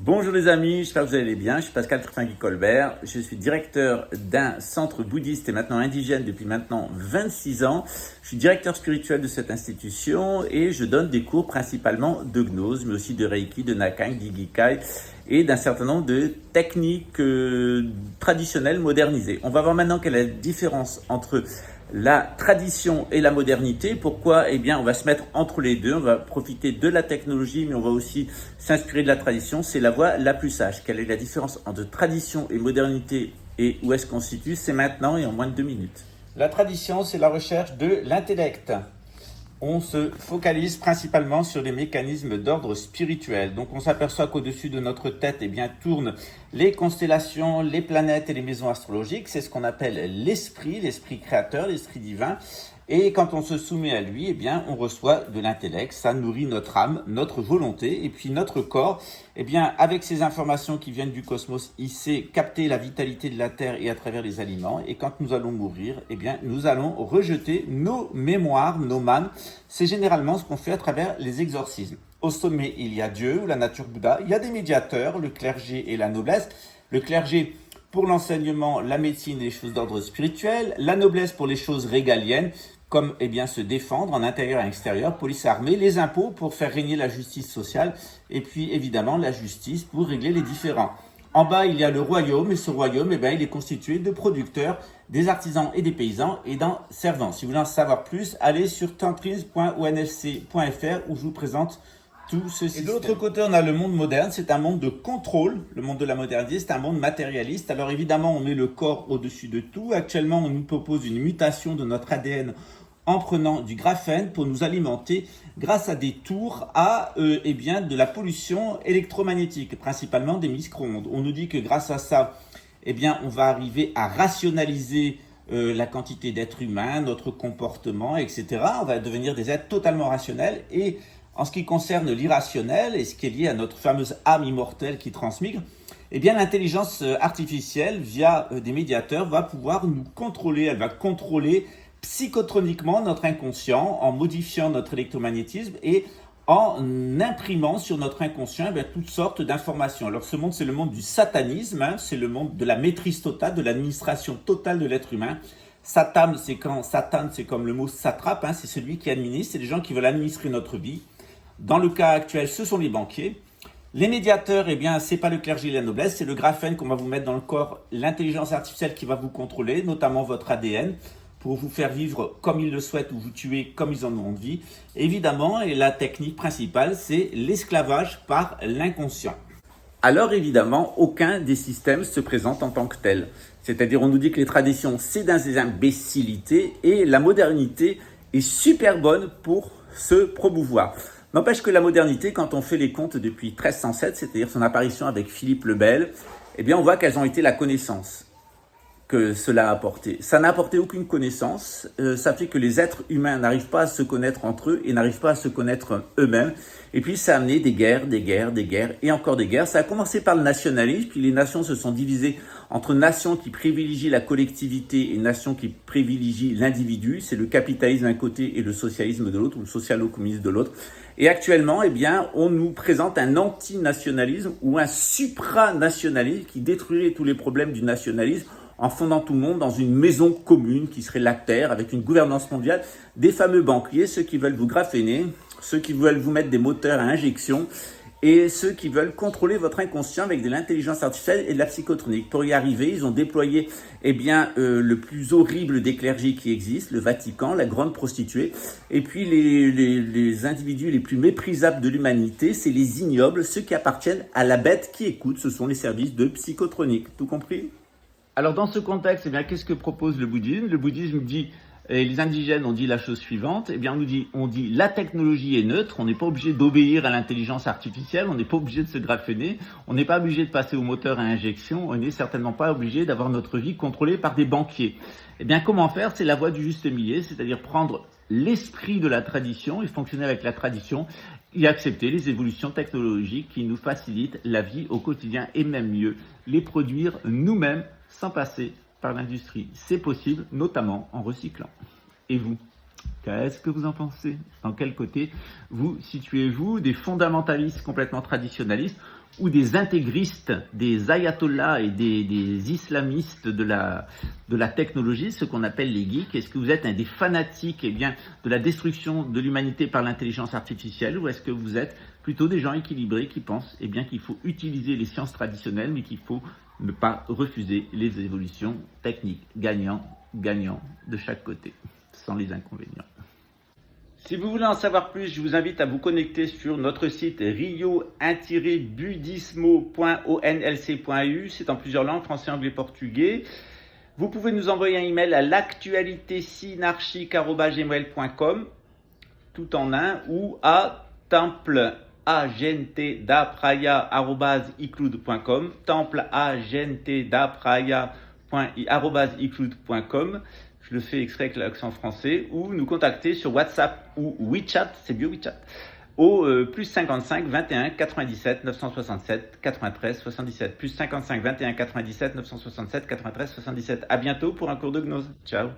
Bonjour les amis, j'espère que vous allez bien. Je suis Pascal Trifinguy-Colbert. Je suis directeur d'un centre bouddhiste et maintenant indigène depuis maintenant 26 ans. Je suis directeur spirituel de cette institution et je donne des cours principalement de gnose, mais aussi de reiki, de nakang, d'ikigai et d'un certain nombre de techniques traditionnelles modernisées. On va voir maintenant quelle est la différence entre la tradition et la modernité. Pourquoi? Eh bien, on va se mettre entre les deux. On va profiter de la technologie, mais on va aussi s'inspirer de la tradition. C'est la voie la plus sage. Quelle est la différence entre tradition et modernité et où est-ce qu'on se situe? C'est maintenant et en moins de 2 minutes. La tradition, c'est la recherche de l'intellect. On se focalise principalement sur les mécanismes d'ordre spirituel. Donc on s'aperçoit qu'au-dessus de notre tête, eh bien, tournent les constellations, les planètes et les maisons astrologiques. C'est ce qu'on appelle l'esprit créateur, l'esprit divin. Et quand on se soumet à lui, eh bien, on reçoit de l'intellect. Ça nourrit notre âme, notre volonté. Et puis notre corps, eh bien, avec ces informations qui viennent du cosmos, il sait capter la vitalité de la Terre et à travers les aliments. Et quand nous allons mourir, eh bien, nous allons rejeter nos mémoires, nos mânes. C'est généralement ce qu'on fait à travers les exorcismes. Au sommet, il y a Dieu ou la nature Bouddha. Il y a des médiateurs, le clergé et la noblesse. Le clergé pour l'enseignement, la médecine et les choses d'ordre spirituel. La noblesse pour les choses régaliennes, comme eh bien, se défendre en intérieur et extérieur, police armée, les impôts pour faire régner la justice sociale, et puis évidemment la justice pour régler les différends. En bas, il y a le royaume, et ce royaume, eh bien, il est constitué de producteurs, des artisans et des paysans, et d'un servant. Si vous voulez en savoir plus, allez sur tantris.onfc.fr où je vous présente tout ce système. Et de l'autre côté, on a le monde moderne, c'est un monde de contrôle. Le monde de la modernité, c'est un monde matérialiste. Alors évidemment, on met le corps au-dessus de tout. Actuellement, on nous propose une mutation de notre ADN en prenant du graphène pour nous alimenter grâce à des tours à eh bien, de la pollution électromagnétique, principalement des micro-ondes. On nous dit que grâce à ça, eh bien, on va arriver à rationaliser la quantité d'êtres humains, notre comportement, etc. On va devenir des êtres totalement rationnels. Et en ce qui concerne l'irrationnel et ce qui est lié à notre fameuse âme immortelle qui transmigre, eh bien, l'intelligence artificielle, via des médiateurs, va pouvoir nous contrôler. Elle va contrôler psychotroniquement notre inconscient en modifiant notre électromagnétisme et en imprimant sur notre inconscient toutes sortes d'informations. Alors ce monde, c'est le monde du satanisme, c'est le monde de la maîtrise totale, de l'administration totale de l'être humain. Satan, c'est comme le mot satrape, c'est celui qui administre, c'est les gens qui veulent administrer notre vie. Dans le cas actuel, ce sont les banquiers. Les médiateurs, eh bien, c'est pas le clergé et la noblesse, c'est le graphène qu'on va vous mettre dans le corps, l'intelligence artificielle qui va vous contrôler, notamment votre ADN, pour vous faire vivre comme ils le souhaitent ou vous tuer comme ils en ont envie. Évidemment, et la technique principale, c'est l'esclavage par l'inconscient. Alors évidemment, aucun des systèmes se présente en tant que tel. C'est-à-dire, on nous dit que les traditions, c'est des imbécilités et la modernité est super bonne pour se promouvoir. N'empêche que la modernité, quand on fait les comptes depuis 1307, c'est-à-dire son apparition avec Philippe le Bel, eh bien, on voit qu'elles ont été la connaissance que cela a apporté. Ça n'a apporté aucune connaissance, ça fait que les êtres humains n'arrivent pas à se connaître entre eux et n'arrivent pas à se connaître eux-mêmes. Et puis ça a amené des guerres et encore des guerres. Ça a commencé par le nationalisme, puis les nations se sont divisées entre nations qui privilégient la collectivité et nations qui privilégient l'individu. C'est le capitalisme d'un côté et le socialisme de l'autre, ou le socialo-communisme de l'autre. Et actuellement, eh bien, on nous présente un antinationalisme ou un supranationalisme qui détruirait tous les problèmes du nationalisme en fondant tout le monde dans une maison commune qui serait la Terre, avec une gouvernance mondiale, des fameux banquiers, ceux qui veulent vous graffer, ceux qui veulent vous mettre des moteurs à injection, et ceux qui veulent contrôler votre inconscient avec de l'intelligence artificielle et de la psychotronique. Pour y arriver, ils ont déployé le plus horrible des clergés qui existent, le Vatican, la grande prostituée, et puis les individus les plus méprisables de l'humanité, c'est les ignobles, ceux qui appartiennent à la bête qui écoute, ce sont les services de psychotronique. Tout compris ? Alors dans ce contexte, eh bien, qu'est-ce que propose le bouddhisme? Le bouddhisme dit, et les indigènes ont dit la chose suivante, eh bien, on dit la technologie est neutre, on n'est pas obligé d'obéir à l'intelligence artificielle, on n'est pas obligé de se graffer, on n'est pas obligé de passer au moteur à injection, on n'est certainement pas obligé d'avoir notre vie contrôlée par des banquiers. Eh bien, comment faire? C'est la voie du juste milieu, c'est-à-dire prendre l'esprit de la tradition et fonctionner avec la tradition et accepter les évolutions technologiques qui nous facilitent la vie au quotidien et même mieux, les produire nous-mêmes sans passer par l'industrie. C'est possible, notamment en recyclant. Et vous, Qu'est-ce que vous en pensez? Dans quel côté vous situez-vous? Des fondamentalistes complètement traditionnalistes ou des intégristes, des ayatollahs et des islamistes de la technologie, ce qu'on appelle les geeks? Est-ce que vous êtes un des fanatiques de la destruction de l'humanité par l'intelligence artificielle, ou est-ce que vous êtes plutôt des gens équilibrés qui pensent qu'il faut utiliser les sciences traditionnelles, mais qu'il faut ne pas refuser les évolutions techniques? Gagnant, gagnant de chaque côté, sans les inconvénients. Si vous voulez en savoir plus, je vous invite à vous connecter sur notre site rio-budismo.onlc.eu. C'est en plusieurs langues, français, anglais, portugais. Vous pouvez nous envoyer un email à l'actualitésinarchique@gmail.com, tout en un, ou à templeagentdapraya@icloud.com, templeagentdapraya@icloud.com. Je le fais extrait avec l'accent français, ou nous contacter sur WhatsApp ou WeChat, c'est mieux WeChat, au plus 55 21 97 967 93 77, plus 55 21 97 967 93 77. À bientôt pour un cours de gnose. Ciao.